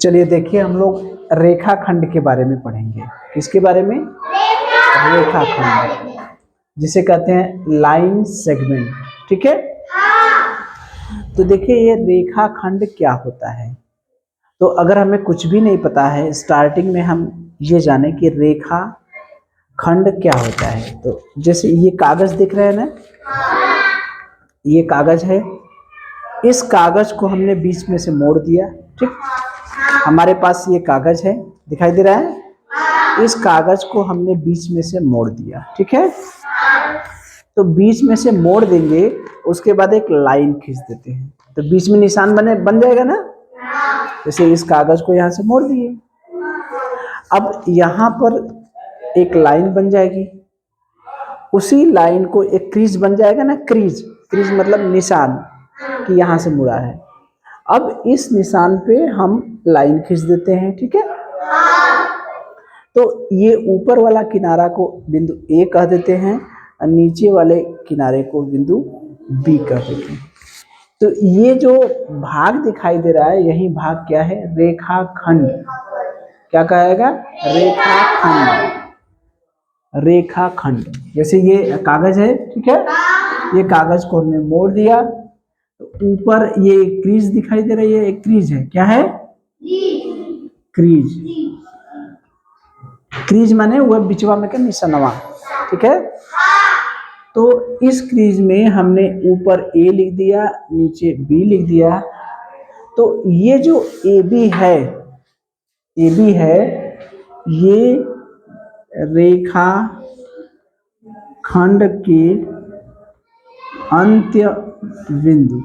चलिए देखिए, हम लोग रेखाखंड के बारे में पढ़ेंगे। किसके बारे में? रेखाखंड, जिसे कहते हैं लाइन सेगमेंट। ठीक है, तो देखिए ये रेखाखंड क्या होता है। तो अगर हमें कुछ भी नहीं पता है, स्टार्टिंग में हम ये जाने कि रेखा खंड क्या होता है। तो जैसे ये कागज दिख रहा है ना, ये कागज है। इस कागज को हमने बीच में से मोड़ दिया। ठीक, हमारे पास ये कागज है, दिखाई दे रहा है। इस कागज को हमने बीच में से मोड़ दिया। ठीक है, तो बीच में से मोड़ देंगे, उसके बाद एक लाइन खींच देते हैं, तो बीच में निशान बन जाएगा ना। जैसे इस कागज को यहाँ से मोड़ दिए, अब यहाँ पर एक लाइन बन जाएगी। उसी लाइन को एक क्रीज बन जाएगा ना। क्रीज मतलब निशान कि यहाँ से मुड़ा है। अब इस निशान पे हम लाइन खींच देते हैं। ठीक है, तो ये ऊपर वाला किनारा को बिंदु ए कह देते हैं और नीचे वाले किनारे को बिंदु बी कह देते हैं। तो ये जो भाग दिखाई दे रहा है, यही भाग क्या है? रेखाखंड। क्या कहेगा? रेखाखंड। रेखाखंड। जैसे ये कागज है, ठीक है, ये कागज को हमने मोड़ दिया, तो ऊपर ये क्रीज दिखाई दे रही है, एक क्रीज है। क्या है? क्रीज। क्रीज माने वह बिचवा में का निशानवा। ठीक है, तो इस क्रीज में हमने ऊपर ए लिख दिया, नीचे बी लिख दिया। तो ये जो ए बी है, ये रेखा खंड के अंत्य बिंदु।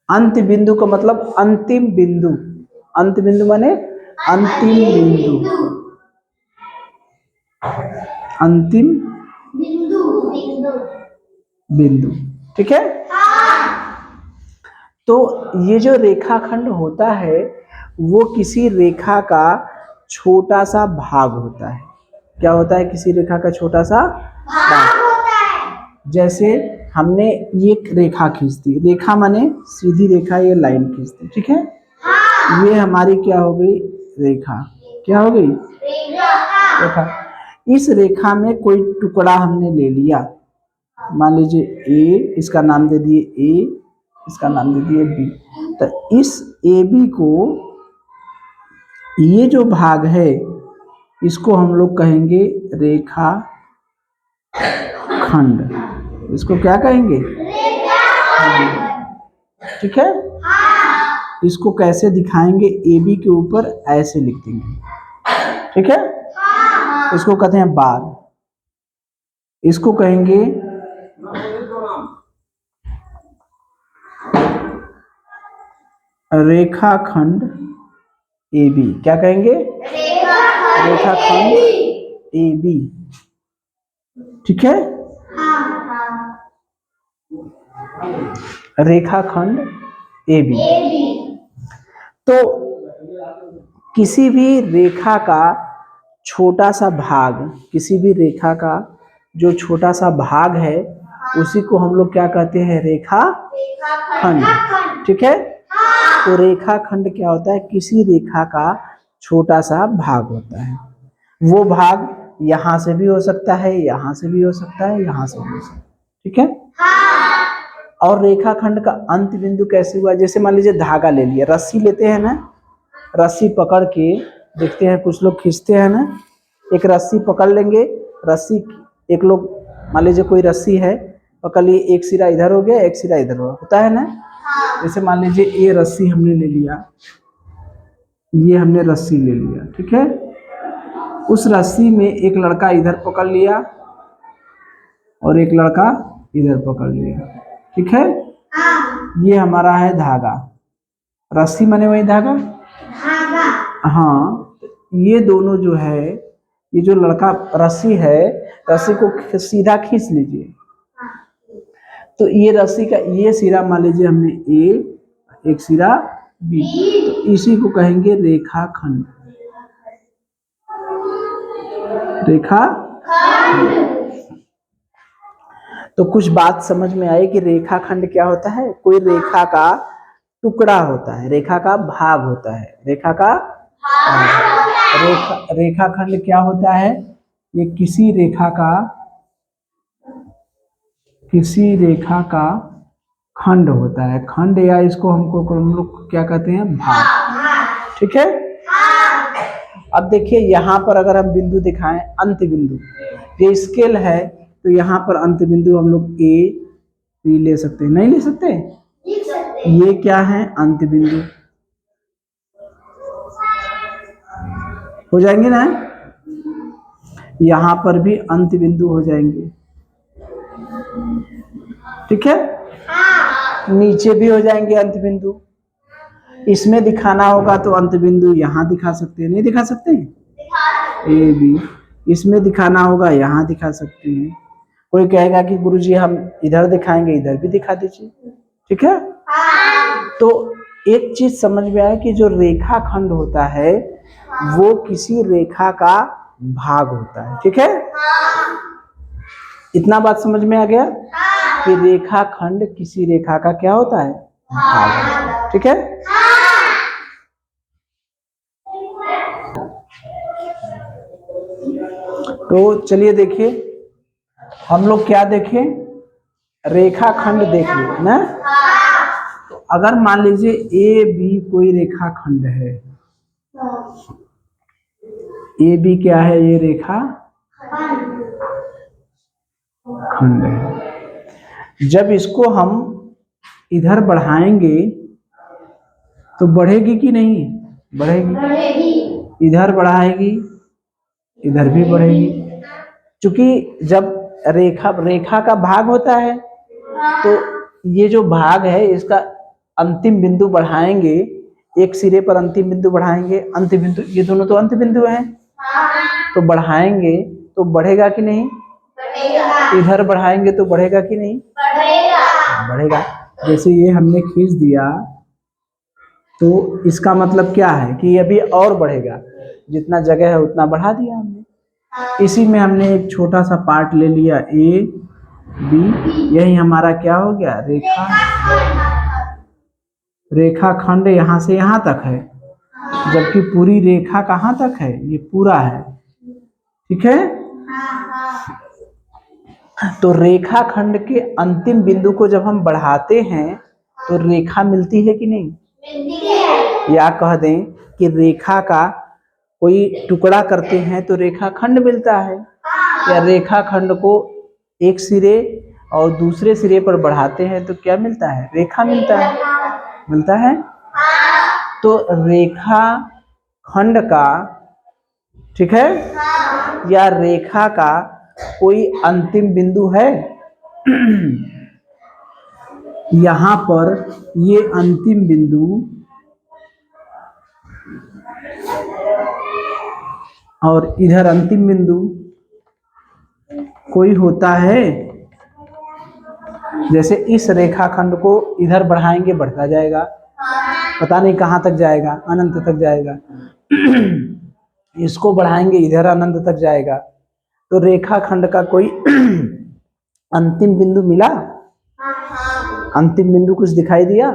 अंत्य बिंदु का मतलब अंतिम बिंदु। अंत्य बिंदु माने अंतिम बिंदु। अंतिम बिंदु। ठीक है, तो ये जो रेखाखंड होता है, वो किसी रेखा का छोटा सा भाग होता है। क्या होता है? किसी रेखा का छोटा सा भाग होता है। जैसे हमने ये रेखा खींच दी, रेखा माने सीधी रेखा, ये लाइन खींच दी। ठीक है, ये हमारी क्या हो गई? रेखा। क्या हो गई? रेखा। इस रेखा में कोई टुकड़ा हमने ले लिया, मान लीजिए ए, इसका नाम दे दिए ए, इसका नाम दे दिए बी। तो इस ए बी को, ये जो भाग है, इसको हम लोग कहेंगे रेखा खंड। इसको क्या कहेंगे? ठीक है, इसको कैसे दिखाएंगे? ए बी के ऊपर ऐसे लिख देंगे। ठीक है, इसको कहते हैं बार। इसको कहेंगे रेखाखंड ए बी। क्या कहेंगे? रेखाखंड ए बी। ठीक है, रेखाखंड ए बी। तो किसी भी रेखा का छोटा सा भाग, किसी भी रेखा का जो छोटा सा भाग है, उसी को हम लोग क्या कहते हैं? रेखाखंड। ठीक है, तो रेखाखंड क्या होता है? किसी रेखा का छोटा सा भाग होता है। वो भाग यहां से भी हो सकता है, यहां से भी हो सकता है, यहां से भी हो सकता है। ठीक है, और रेखाखंड का अंत बिंदु कैसे हुआ? जैसे मान लीजिए धागा ले लिया, रस्सी लेते हैं ना, रस्सी पकड़ के देखते हैं, कुछ लोग खींचते हैं ना, एक रस्सी पकड़ लेंगे। रस्सी, एक लोग मान लीजिए कोई रस्सी है, पकड़ लिए, एक सिरा इधर हो गया, एक सिरा इधर हो, होता है ना। जैसे मान लीजिए ये रस्सी हमने ले लिया, ये हमने रस्सी ले लिया। ठीक है, उस रस्सी में एक लड़का इधर पकड़ लिया और एक लड़का इधर पकड़ लिया। ठीक है, ये हमारा है धागा। रस्सी माने वही धागा। हाँ, ये दोनों जो है, ये जो लड़का रस्सी है, रस्सी को सीधा खींच लीजिए, तो ये रस्सी का ये सिरा मान लीजिए हमने ए, एक सिरा बी, तो इसी को कहेंगे रेखाखंड। रेखाखंड। तो कुछ बात समझ में आई कि रेखाखंड क्या होता है? कोई रेखा का टुकड़ा होता है, रेखा का भाग होता है, रेखा का भाग। रेखाखंड क्या होता है? ये किसी रेखा का खंड होता है, खंड, या इसको हम लोग क्या कहते हैं? भाग। ठीक है। अब देखिए यहाँ पर अगर हम बिंदु दिखाएं, अंत बिंदु, ये स्केल है तो यहाँ पर अंत बिंदु हम लोग ए बी ले सकते हैं, नहीं ले सकते? ये क्या है? अंत बिंदु हो जाएंगे ना, यहाँ पर भी अंत बिंदु हो जाएंगे। ठीक है। नीचे भी हो जाएंगे अंत बिंदु। इसमें दिखाना होगा तो अंत बिंदु यहाँ दिखा सकते हैं, नहीं दिखा सकते? A B. इसमें दिखाना होगा यहाँ दिखा सकते हैं। कोई कहेगा कि गुरुजी हम इधर दिखाएंगे, इधर भी दिखा दीजिए। ठीक है। तो एक चीज समझ में आया कि जो रेखा खंड होता है वो किसी रेखा का भाग होता है। ठीक है। इतना बात समझ में आ गया कि रेखा खंड किसी रेखा का क्या होता है? भाग। ठीक है। तो चलिए देखिए, हम लोग क्या देखें? रेखा खंड देख लिए ना। तो अगर मान लीजिए ए बी कोई रेखा खंड है, ए बी क्या है? ये रेखा खंड है। जब इसको हम इधर बढ़ाएंगे तो बढ़ेगी कि नहीं? बढ़ेगी। इधर बढ़ाएगी, इधर भी बढ़ेगी। क्योंकि जब रेखा का भाग होता है तो ये जो भाग है इसका अंतिम बिंदु बढ़ाएंगे, एक सिरे पर अंतिम बिंदु बढ़ाएंगे, अंत बिंदु, ये दोनों तो अंत बिंदु हैं, तो बढ़ाएंगे तो बढ़ेगा कि नहीं? इधर बढ़ाएंगे तो बढ़ेगा कि नहीं? बढ़ेगा। जैसे ये हमने खींच दिया तो इसका मतलब क्या है कि अभी और बढ़ेगा, जितना जगह है उतना बढ़ा दिया हमने। इसी में हमने एक छोटा सा पार्ट ले लिया, ए बी, यही हमारा क्या हो गया? रेखा खंड यहाँ से यहाँ तक है, जबकि पूरी रेखा कहाँ तक है? ये पूरा है। ठीक है। तो रेखा खंड के अंतिम बिंदु को जब हम बढ़ाते हैं तो रेखा मिलती है कि नहीं? या कह दें कि रेखा का कोई टुकड़ा करते हैं तो रेखा खंड मिलता है, या रेखा खंड को एक सिरे और दूसरे सिरे पर बढ़ाते हैं तो क्या मिलता है? रेखा मिलता है। तो रेखा खंड का, ठीक है, या रेखा का कोई अंतिम बिंदु है? यहाँ पर ये अंतिम बिंदु और इधर अंतिम बिंदु कोई होता है? जैसे इस रेखाखंड को इधर बढ़ाएंगे बढ़ता जाएगा, पता नहीं कहाँ तक जाएगा, अनंत तक जाएगा। इसको बढ़ाएंगे इधर अनंत तक जाएगा। तो रेखाखंड का कोई अंतिम बिंदु मिला? अंतिम बिंदु कुछ दिखाई दिया?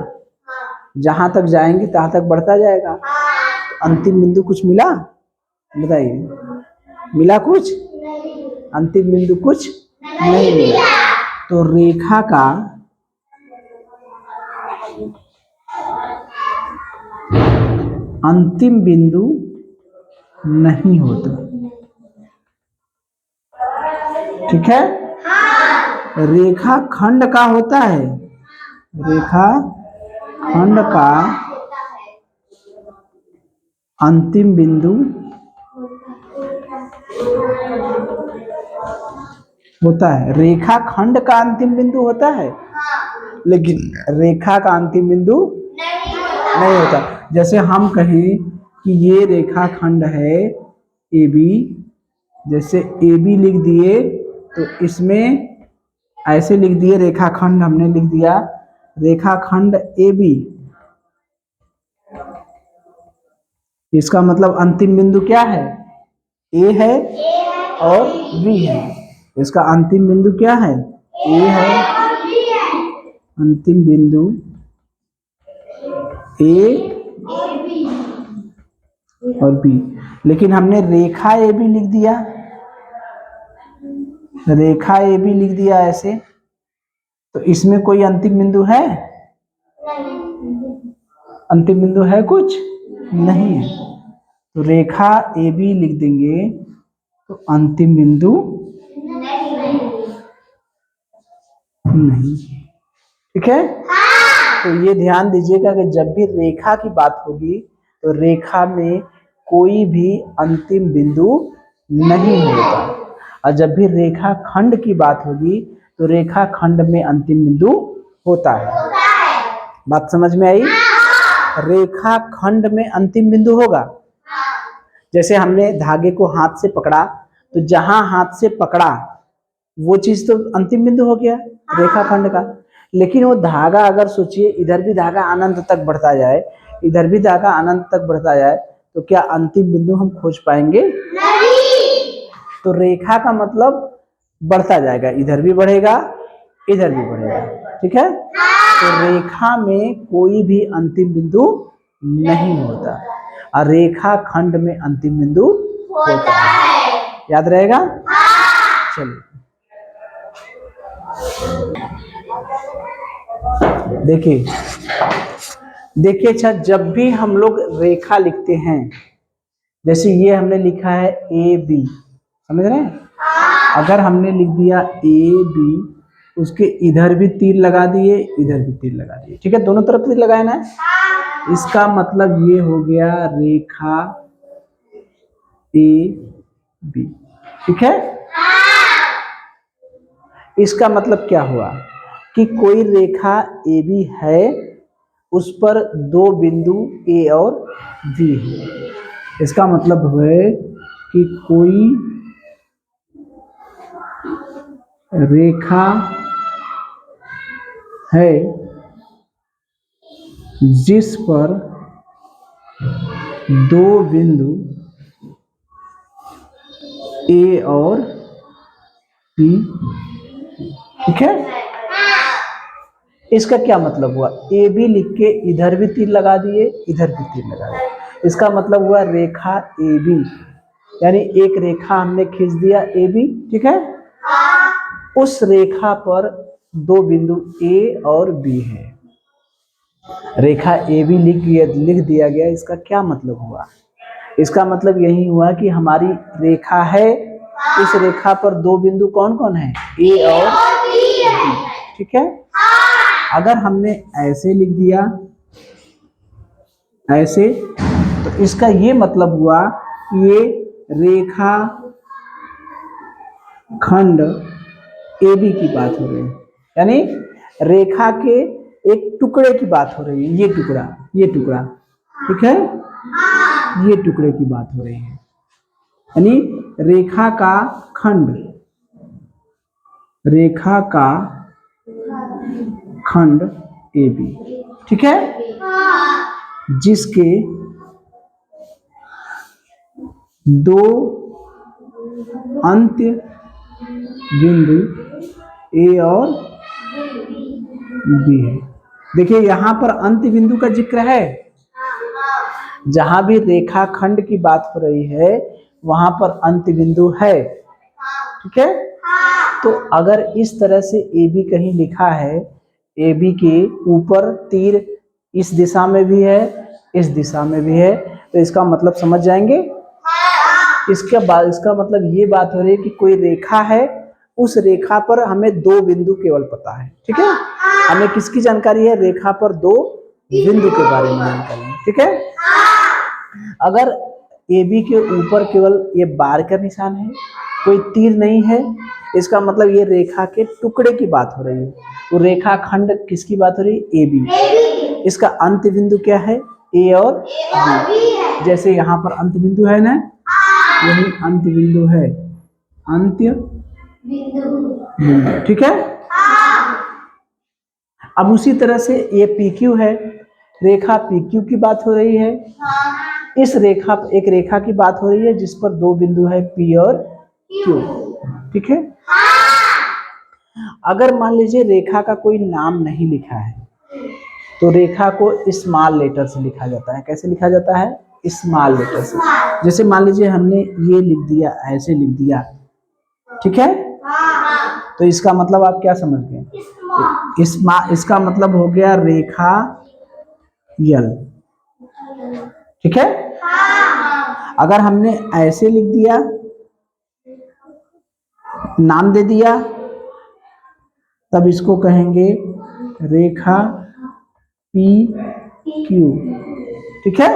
जहां तक जाएंगे तहां तक बढ़ता जाएगा। अंतिम बिंदु कुछ मिला? बताइए, मिला कुछ? अंतिम बिंदु कुछ नहीं मिला। तो रेखा का अंतिम बिंदु नहीं होता। ठीक है। रेखा खंड का होता है, रेखा खंड का अंतिम बिंदु होता है। रेखा खंड का अंतिम बिंदु होता है, लेकिन रेखा का अंतिम बिंदु नहीं होता। जैसे हम कहें कि ये रेखा खंड है ए बी, जैसे ए बी लिख दिए तो इसमें ऐसे लिख दिए, रेखा खंड हमने लिख दिया रेखा खंड ए बी। इसका मतलब अंतिम बिंदु क्या है? ए है और बी है। इसका अंतिम बिंदु क्या है? ए है। अंतिम बिंदु ए और बी, लेकिन हमने रेखा ए बी लिख दिया, रेखा ए बी लिख दिया ऐसे, तो इसमें कोई अंतिम बिंदु है? अंतिम बिंदु है कुछ नहीं है, तो रेखा ए बी लिख देंगे तो अंतिम बिंदु नहीं। ठीक है, तो ये ध्यान दीजिएगा कि जब भी रेखा की बात होगी तो रेखा में कोई भी अंतिम बिंदु नहीं होता, और जब भी रेखा खंड की बात होगी तो रेखा खंड में अंतिम बिंदु होता है। बात समझ में आई? रेखा खंड में अंतिम बिंदु होगा। जैसे हमने धागे को हाथ से पकड़ा, तो जहां हाथ से पकड़ा वो चीज तो अंतिम बिंदु हो गया रेखा खंड का, लेकिन वो धागा अगर सोचिए इधर भी धागा अनंत तक बढ़ता जाए, इधर भी धागा अनंत तक बढ़ता जाए, तो क्या अंतिम बिंदु हम खोज पाएंगे? नहीं। तो रेखा का मतलब बढ़ता जाएगा, इधर भी बढ़ेगा इधर भी बढ़ेगा। ठीक है, तो रेखा में कोई भी अंतिम बिंदु नहीं होता, और रेखा खंड में अंतिम बिंदु होता है। याद रहेगा? चलिए देखिए देखिए, अच्छा जब भी हम लोग रेखा लिखते हैं, जैसे ये हमने लिखा है ए बी, समझ रहे हैं? अगर हमने लिख दिया ए बी, उसके इधर भी तीर लगा दिए इधर भी तीर लगा दिए, ठीक है, दोनों तरफ तीर लगाए ना, इसका मतलब ये हो गया रेखा ए बी। ठीक है, इसका मतलब क्या हुआ कि कोई रेखा ए बी है, उस पर दो बिंदु ए और बी है। इसका मतलब है कि कोई रेखा है जिस पर दो बिंदु ए और बी। ठीक है, इसका क्या मतलब हुआ? ए बी लिख के इधर भी तीर लगा दिए इधर भी तीर लगा दिए, इसका मतलब हुआ रेखा ए बी, यानी एक रेखा हमने खींच दिया ए बी। ठीक है, उस रेखा पर दो बिंदु ए और बी है, रेखा ए बी लिख दिया गया। इसका क्या मतलब हुआ? इसका मतलब यही हुआ कि हमारी रेखा है, इस रेखा पर दो बिंदु कौन कौन है? ए और बी। ठीक है, अगर हमने ऐसे लिख दिया ऐसे, तो इसका ये मतलब हुआ कि ये रेखा खंड ए बी की बात हो रही है, यानी रेखा के एक टुकड़े की बात हो रही है, ये टुकड़ा। ठीक है, ये टुकड़े की बात हो रही है, यानी रेखा का खंड, रेखा का खंड ए बी। ठीक है, जिसके दो अंत्य बिंदु ए और बी है। देखिए यहां पर अंत्य बिंदु का जिक्र है, जहां भी रेखा खंड की बात हो रही है वहां पर अंत्य बिंदु है। ठीक है, तो अगर इस तरह से ए बी कहीं लिखा है, ए बी के ऊपर तीर इस दिशा में भी है इस दिशा में भी है, तो इसका मतलब समझ जाएंगे। इसके बाद इसका मतलब ये बात हो रही है कि कोई रेखा है, उस रेखा पर हमें दो बिंदु केवल पता है। ठीक है, हमें किसकी जानकारी है? रेखा पर दो बिंदु के बारे में जानकारी है। ठीक है, अगर ए बी के ऊपर केवल ये बार का निशान है, कोई तीर नहीं है, इसका मतलब ये रेखा के टुकड़े की बात हो रही है। वो रेखा खंड किसकी बात हो रही है? A B. इसका अंत बिंदु क्या है? ए और बी। जैसे यहाँ पर अंत बिंदु है ना, यही अंत बिंदु है, अंत्य बिंदु। ठीक है, अब उसी तरह से ये पी क्यू है, रेखा पी क्यू की बात हो रही है। इस रेखा एक रेखा की बात हो रही है जिस पर दो बिंदु है पी और क्यू। ठीक है, अगर मान लीजिए रेखा का कोई नाम नहीं लिखा है, तो रेखा को स्मॉल लेटर से लिखा जाता है। कैसे लिखा जाता है? स्मॉल लेटर से। जैसे मान लीजिए हमने ये लिख दिया, ऐसे लिख दिया, ठीक है, तो इसका मतलब आप क्या समझ गए? इसका मतलब हो गया रेखा यल, ठीक है। अगर हमने ऐसे लिख दिया, नाम दे दिया, तब इसको कहेंगे रेखा पी क्यू, ठीक है।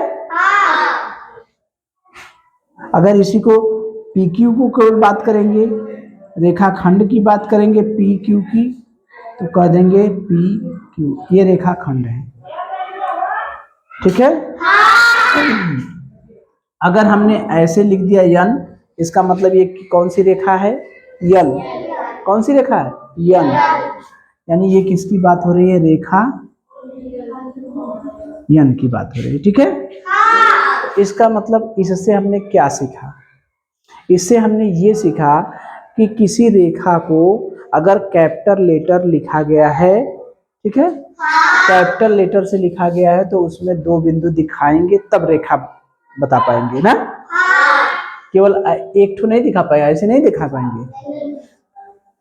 अगर इसी को पी क्यू को बात करेंगे, रेखाखंड की बात करेंगे पी क्यू की, तो कह देंगे पी क्यू, ये रेखाखंड है, ठीक है। अगर हमने ऐसे लिख दिया यन, इसका मतलब ये कौन सी रेखा है? यल। कौन सी रेखा है? यन। यानी ये किसकी बात हो रही है? रेखा यन की बात हो रही है, ठीक है। इसका मतलब इससे हमने क्या सीखा? इससे हमने ये सीखा कि किसी रेखा को अगर कैपिटल लेटर लिखा गया है, ठीक है, कैपिटल लेटर से लिखा गया है, तो उसमें दो बिंदु दिखाएंगे तब रेखा बता पाएंगे ना। केवल एक ठो नहीं दिखा पाएगा, ऐसे नहीं दिखा पाएंगे।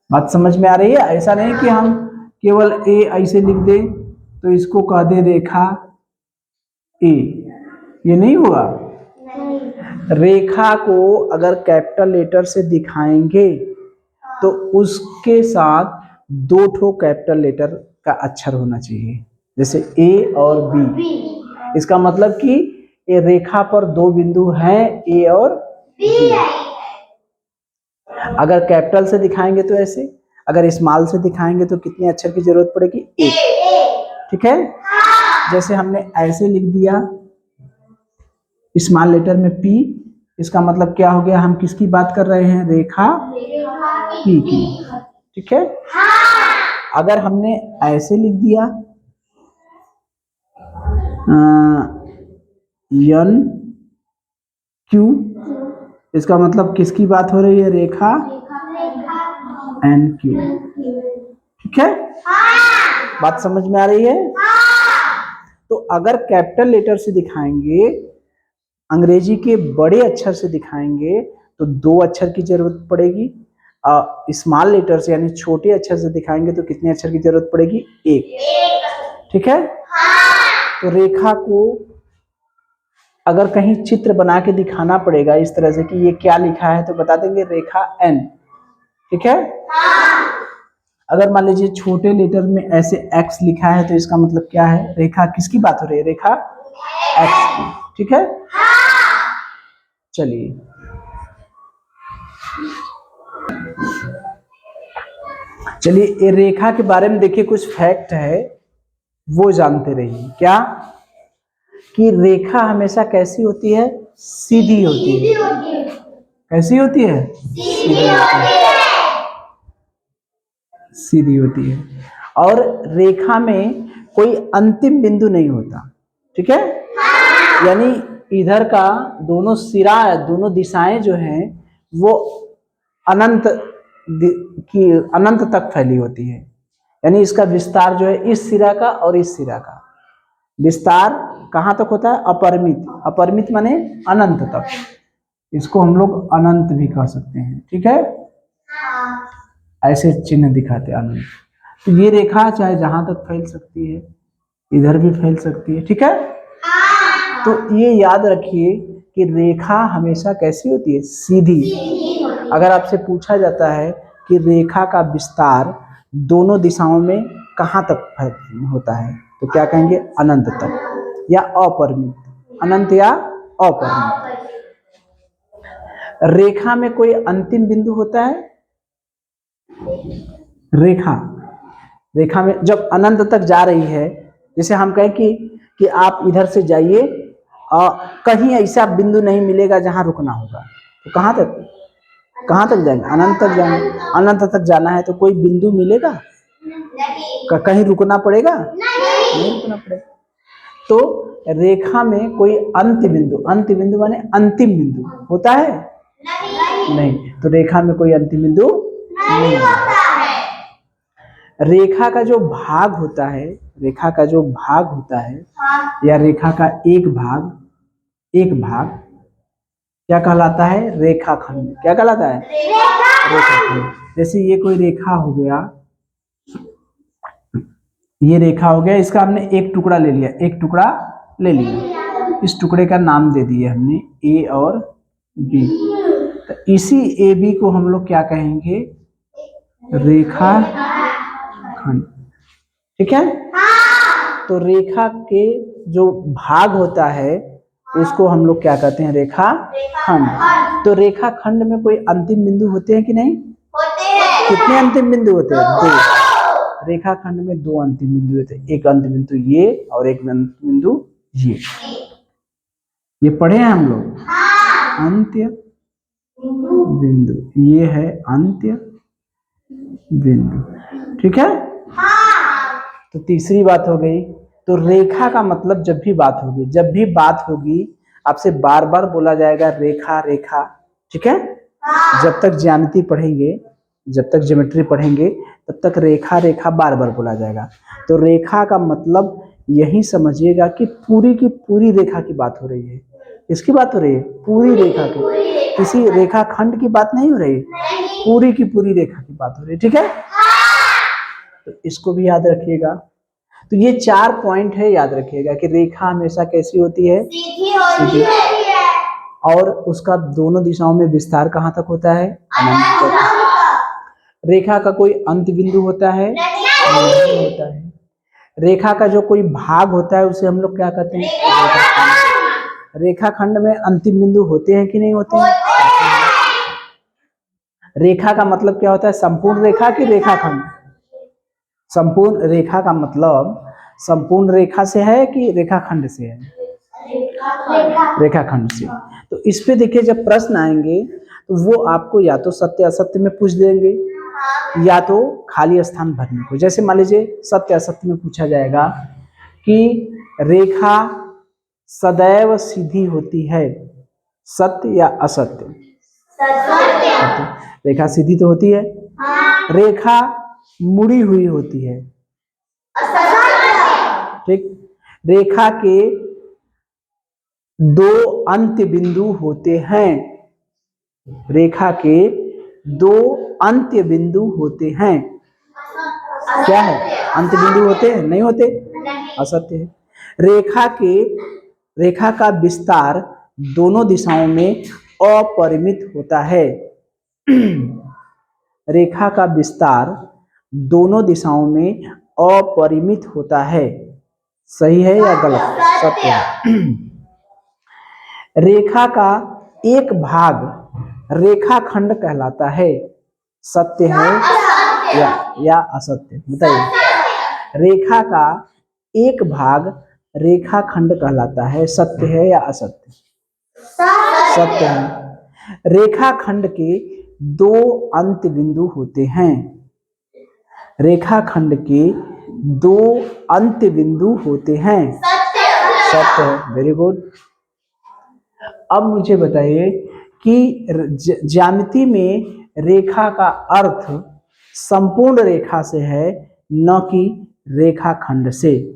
बात समझ में आ रही है? ऐसा नहीं कि हम केवल ए ऐसे लिख दे तो इसको कह दे रेखा ए, ये नहीं हुआ। रेखा को अगर कैपिटल लेटर से दिखाएंगे तो उसके साथ दो ठो कैपिटल लेटर का अक्षर होना चाहिए, जैसे ए और बी। इसका मतलब कि ये रेखा पर दो बिंदु हैं, ए और बी। अगर कैपिटल से दिखाएंगे तो ऐसे, अगर स्मॉल से दिखाएंगे तो कितने अक्षर की जरूरत पड़ेगी? एक, ठीक है। जैसे हमने ऐसे लिख दिया स्मॉल लेटर में पी, इसका मतलब क्या हो गया? हम किसकी बात कर रहे हैं? रेखा पी की, ठीक है। अगर हमने ऐसे लिख दिया यन क्यू, इसका मतलब किसकी बात हो रही है? रेखा एन क्यू, ठीक है। बात समझ में आ रही है? तो अगर कैपिटल लेटर से दिखाएंगे, अंग्रेजी के बड़े अक्षर से दिखाएंगे तो दो अक्षर की जरूरत पड़ेगी। स्मॉल लेटर से यानी छोटे अक्षर से दिखाएंगे तो कितने अक्षर की जरूरत पड़ेगी? एक, ठीक है। तो रेखा को अगर कहीं चित्र बना के दिखाना पड़ेगा इस तरह से कि ये क्या लिखा है, तो बता देंगे रेखा एन, ठीक है। अगर मान लीजिए छोटे लेटर में ऐसे एक्स लिखा है तो इसका मतलब क्या है? रेखा किसकी बात हो रही है? रेखा एक्स की, ठीक है। चलिए ये रेखा के बारे में देखिए, कुछ फैक्ट है वो जानते रहिए। क्या? कि रेखा हमेशा कैसी होती है? सीधी होती है। कैसी होती है? सीधी होती है। और रेखा में कोई अंतिम बिंदु नहीं होता, ठीक है। यानी इधर का दोनों सिरा, दोनों दिशाएं जो हैं वो अनंत की अनंत तक फैली होती है। यानी इसका विस्तार जो है इस सिरा का और इस सिरा का विस्तार कहाँ तक होता है? अपरिमित। अपरिमित माने अनंत तक। इसको हम लोग अनंत भी कह सकते हैं, ठीक है। ऐसे चिन्ह दिखाते अनंत। तो ये रेखा चाहे जहां तक फैल सकती है, इधर भी फैल सकती है, ठीक है। तो ये याद रखिए कि रेखा हमेशा कैसी होती है? सीधी। अगर आपसे पूछा जाता है कि रेखा का विस्तार दोनों दिशाओं में कहाँ तक होता है, तो क्या कहेंगे? अनंत तक या अपरिमित, अनंत या अपरिमित। रेखा में कोई अंतिम बिंदु होता है? रेखा में जब अनंत तक जा रही है, जैसे हम कहें कि आप इधर से जाइए और कहीं ऐसा बिंदु नहीं मिलेगा जहां रुकना होगा, तो कहां तक जाएंगे? अनंत तक जाएंगे। अनंत तक जाना है तो कोई बिंदु मिलेगा? कहीं रुकना पड़ेगा? नहीं रुकना पड़ेगा। तो रेखा में कोई अंत बिंदु माने अंतिम बिंदु होता है? नहीं। तो रेखा में कोई अंतिम बिंदु नहीं होता है। रेखा का जो भाग होता है, रेखा का जो भाग होता है या रेखा का एक भाग क्या कहलाता है? रेखाखंड। क्या कहलाता है? रेखाखंड। जैसे ये कोई रेखा हो गया, ये रेखा हो गया, इसका हमने एक टुकड़ा ले लिया, इस टुकड़े का नाम दे दिया हमने ए और बी। तो इसी ए बी को हम लोग क्या कहेंगे? रेखाखंड। ठीक है। तो रेखा के जो भाग होता है उसको हम लोग क्या कहते हैं? रेखाखंड। तो रेखाखंड में कोई अंतिम बिंदु होते हैं कि नहीं? होते हैं। कितने अंतिम बिंदु होते हैं? 2। रेखाखंड में 2 अंतिम बिंदु होते हैं, एक अंतिम बिंदु ये और एक अंतिम बिंदु ये पढ़े हैं हम लोग। अंत्य बिंदु, ये है अंत्य बिंदु। ठीक है। तो तीसरी बात हो गई। तो रेखा का मतलब जब भी बात होगी आपसे बार बार बोला जाएगा रेखा रेखा। ठीक है। जब तक ज्यामिति पढ़ेंगे, जब तक ज्योमेट्री पढ़ेंगे तब तक रेखा रेखा बार बार बोला जाएगा। तो रेखा का मतलब यही समझिएगा कि पूरी की पूरी रेखा की बात हो रही है। किसकी बात हो रही है? पूरी रेखा की, किसी रेखा खंड की बात नहीं हो रही, पूरी की पूरी रेखा की बात हो रही है। ठीक है। तो इसको भी याद रखिएगा। तो ये 4 पॉइंट है, याद रखिएगा कि रेखा हमेशा कैसी होती है? सीधी होती है। और उसका दोनों दिशाओं में विस्तार कहाँ तक होता है? अनंत तक। रेखा का कोई अंत बिंदु होता है? नहीं होता है। रेखा का जो कोई भाग होता है उसे हम लोग क्या कहते हैं? रेखाखंड में अंतिम बिंदु होते हैं कि नहीं होते हैं? रेखा का मतलब क्या होता है? संपूर्ण रेखा की रेखाखंड? संपूर्ण रेखा का मतलब संपूर्ण रेखा से है कि रेखाखंड से है? रेखाखंड से। तो इस पे देखिए जब प्रश्न आएंगे तो वो आपको या तो सत्य असत्य में पूछ देंगे या तो खाली स्थान भरने को। जैसे मान लीजिए सत्य असत्य में पूछा जाएगा कि रेखा सदैव सीधी होती है, सत्य या असत्य? सत्य। रेखा सीधी तो होती है। रेखा मुड़ी हुई होती है। ठीक। रेखा के 2 अंत्य बिंदु होते हैं। रेखा के 2 अंत्य बिंदु होते हैं। क्या है? अंत्य बिंदु होते हैं? नहीं होते, असत्य है। रेखा का विस्तार दोनों दिशाओं में अपरिमित होता है। रेखा का विस्तार दोनों दिशाओं में अपरिमित होता है। सही है या गलत? सत्य है। रेखा का एक भाग रेखाखंड कहलाता है। सत्य है या असत्य? बताइए। रेखा का एक भाग रेखाखंड कहलाता है। सत्य है या असत्य? सत्य है। रेखाखंड के 2 अंत्य बिंदु होते हैं। रेखाखंड के 2 अंत्य बिंदु होते हैं। सत्य है। Very good. अब मुझे बताइए कि ज्यामिति में रेखा का अर्थ संपूर्ण रेखा से है न कि रेखाखंड से।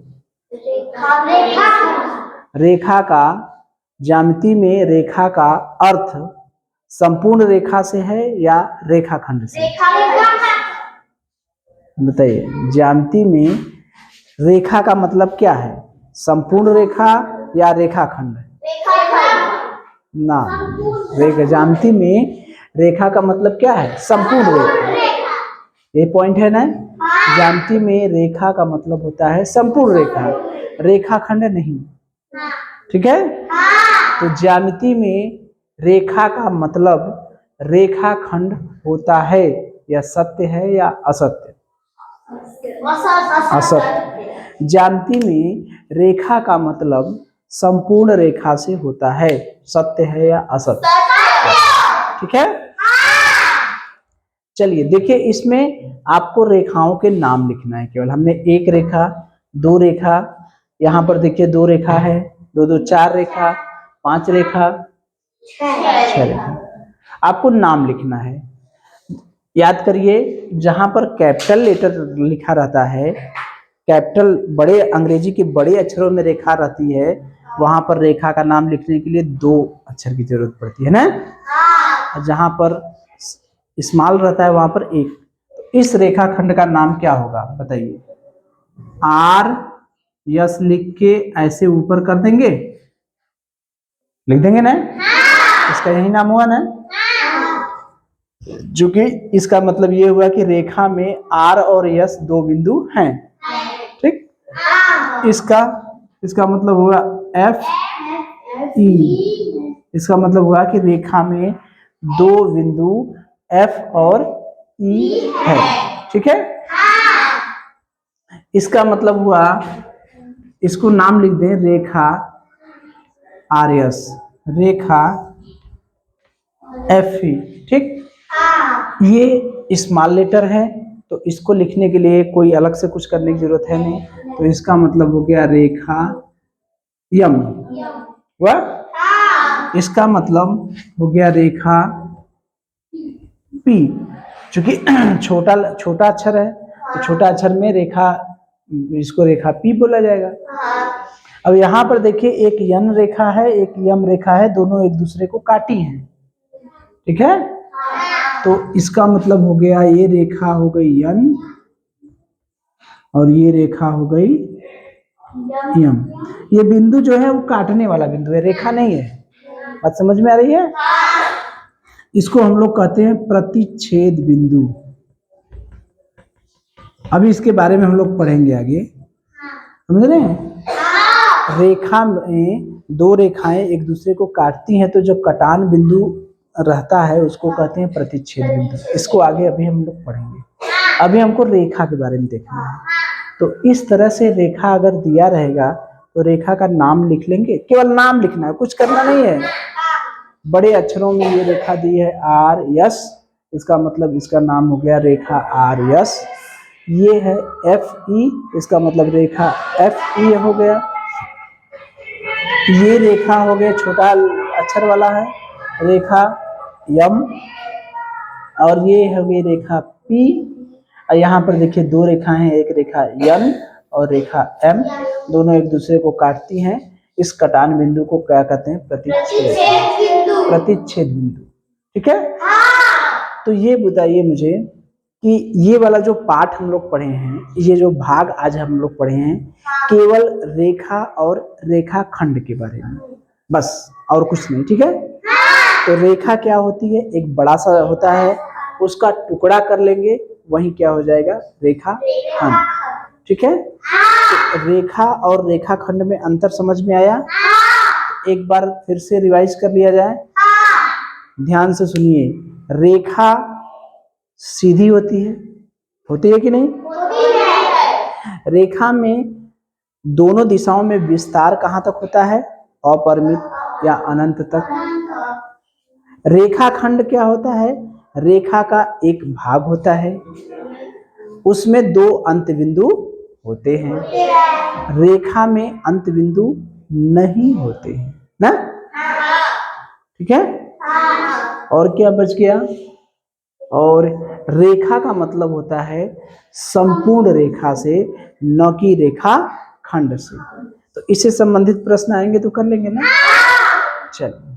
रेखा का ज्यामिति में रेखा का अर्थ संपूर्ण रेखा से है या रेखाखंड से? बताइए। ज्यामिति में रेखा का मतलब क्या है? संपूर्ण रेखा या रेखाखंड? ना, ज्यामिति में रेखा का मतलब क्या है? संपूर्ण रेखा। ये पॉइंट है ना। ज्यामिति में रेखा का मतलब होता है संपूर्ण रेखा, रेखाखंड नहीं। ठीक है। तो ज्यामिति में रेखा का मतलब रेखाखंड होता है। यह सत्य है या असत्य? असत्य। ज्यामिति में रेखा का मतलब संपूर्ण रेखा से होता है। सत्य है या असत्य? ठीक है। चलिए देखिए, इसमें आपको रेखाओं के नाम लिखना है केवल। हमने एक रेखा, 2 रेखा, यहाँ पर देखिए 2 रेखा है, 2 2 4 रेखा, 5 रेखा, 6 रेखा। आपको नाम लिखना है। याद करिए, जहां पर कैपिटल लेटर लिखा रहता है कैपिटल बड़े अंग्रेजी के बड़े अक्षरों में रेखा रहती है, वहां पर रेखा का नाम लिखने के लिए 2 अक्षर की जरूरत पड़ती है ना, जहां पर स्मॉल रहता है वहां पर 1। तो इस रेखा खंड का नाम क्या होगा बताइए। आर यस लिख के ऐसे ऊपर कर देंगे, लिख देंगे ना, इसका यही नाम हुआ ना, जो कि इसका मतलब ये हुआ कि रेखा में आर और यस 2 बिंदु हैं, ठीक। इसका मतलब हुआ एफ ई, इसका मतलब हुआ कि रेखा में 2 बिंदु एफ और ई है, ठीक है। इसका मतलब हुआ, इसको नाम लिख दें रेखा आर एस, रेखा एफ ई, ठीक। ये स्मॉल लेटर है तो इसको लिखने के लिए कोई अलग से कुछ करने की जरूरत है नहीं, तो इसका मतलब हो गया रेखा यम, वह इसका मतलब हो गया रेखा पी, चूंकि छोटा अक्षर है तो छोटा अक्षर में रेखा, इसको रेखा पी बोला जाएगा। अब यहाँ पर देखिए एक यन रेखा है, एक यम रेखा है, दोनों एक दूसरे को काटी हैं, ठीक है। तो इसका मतलब हो गया ये रेखा हो गई यन और ये रेखा हो गई यम। ये बिंदु जो है वो काटने वाला बिंदु है, रेखा नहीं है, बात समझ में आ रही है। इसको हम लोग कहते हैं प्रतिच्छेद बिंदु। अभी इसके बारे में हम लोग पढ़ेंगे आगे, समझ रहे हैं। रेखा में 2 रेखाएं एक दूसरे को काटती हैं तो जो कटान बिंदु रहता है उसको कहते हैं प्रतिच्छेद बिंदु। इसको आगे अभी हम लोग पढ़ेंगे, अभी हमको रेखा के बारे में देखना है। तो इस तरह से रेखा अगर दिया रहेगा तो रेखा का नाम लिख लेंगे, केवल नाम लिखना है, कुछ करना नहीं है। बड़े अक्षरों में ये रेखा दी है आर यस, इसका मतलब इसका नाम हो गया रेखा आर यस। ये है एफ ई, इसका मतलब रेखा एफ ई हो गया। ये रेखा हो गया छोटा अक्षर वाला है रेखा यम, और ये हो गई रेखा पी। और यहाँ पर देखिए 2 रेखाएं हैं, एक रेखा यन और रेखा एम, दोनों एक दूसरे को काटती हैं। इस कटान बिंदु को क्या कहते हैं? प्रतिच्छेद बिंदु, ठीक है। तो ये बताइए मुझे कि ये वाला जो पाठ हम लोग पढ़े हैं, ये जो भाग आज हम लोग पढ़े हैं, केवल रेखा और रेखा खंड के बारे में, बस और कुछ नहीं, ठीक है। तो रेखा क्या होती है? एक बड़ा सा होता है, उसका टुकड़ा कर लेंगे, वही क्या हो जाएगा? रेखा खंड, ठीक है। तो रेखा और रेखा खंड में अंतर समझ में आया? एक बार फिर से रिवाइज कर लिया जाए, ध्यान से सुनिए। रेखा सीधी होती है कि नहीं? होती है। रेखा में दोनों दिशाओं में विस्तार कहां तक होता है? अपरिमित या अनंत तक। रेखा खंड क्या होता है? रेखा का एक भाग होता है, उसमें 2 अंत बिंदु होते हैं। रेखा में अंत बिंदु नहीं होते हैं ना, ठीक है। और क्या बच गया? और रेखा का मतलब होता है संपूर्ण रेखा से, न कि रेखा खंड से। तो इससे संबंधित प्रश्न आएंगे तो कर लेंगे ना। चलिए।